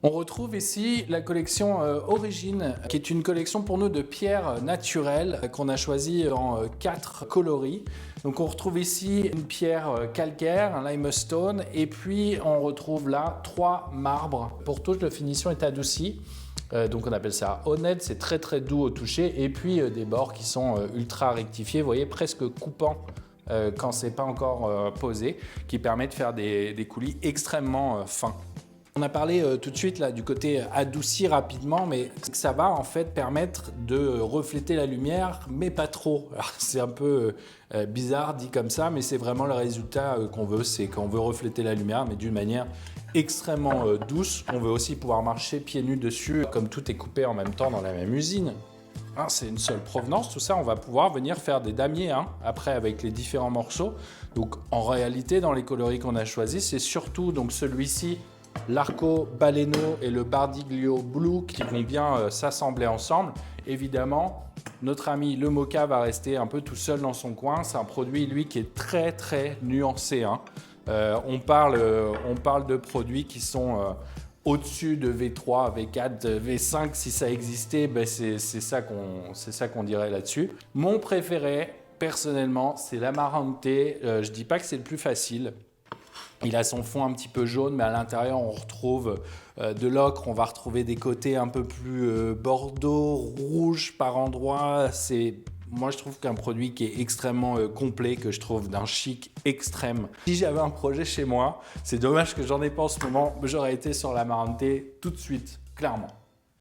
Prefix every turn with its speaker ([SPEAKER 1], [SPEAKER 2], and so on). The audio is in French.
[SPEAKER 1] On retrouve ici la collection Origine, qui est une collection pour nous de pierres naturelles qu'on a choisi en 4 coloris. Donc on retrouve ici une pierre calcaire, un limestone, et puis on retrouve là 3 marbres. Pour toutes, la finition est adoucie. Donc on appelle ça honnête, c'est très doux au toucher, et puis des bords qui sont ultra rectifiés, vous voyez, presque coupants quand c'est pas encore posé, qui permet de faire des coulis extrêmement fins. On a parlé tout de suite là, du côté adouci rapidement, mais ça va en fait permettre de refléter la lumière, mais pas trop. C'est un peu bizarre dit comme ça, mais c'est vraiment le résultat qu'on veut, c'est qu'on veut refléter la lumière, mais d'une manière extrêmement douce. On veut aussi pouvoir marcher pieds nus dessus, comme tout est coupé en même temps dans la même usine. C'est une seule provenance, tout ça, on va pouvoir venir faire des damiers après avec les différents morceaux. Donc en réalité, dans les coloris qu'on a choisis, c'est surtout donc celui-ci, l'Arco Baleno et le Bardiglio Blue qui vont bien s'assembler ensemble. Évidemment, notre ami le Mocha va rester un peu tout seul dans son coin. C'est un produit, lui, qui est très nuancé. On parle de produits qui sont au-dessus de V3, V4, V5. Si ça existait, c'est ça qu'on dirait là-dessus. Mon préféré, personnellement, c'est l'Amarante. Je dis pas que c'est le plus facile. Il a son fond un petit peu jaune, mais à l'intérieur, on retrouve de l'ocre. On va retrouver des côtés un peu plus bordeaux, rouge par endroits. Moi, je trouve qu'un produit qui est extrêmement complet, que je trouve d'un chic extrême. Si j'avais un projet chez moi, c'est dommage que j'en ai pas en ce moment, mais j'aurais été sur l'Amarante tout de suite, clairement.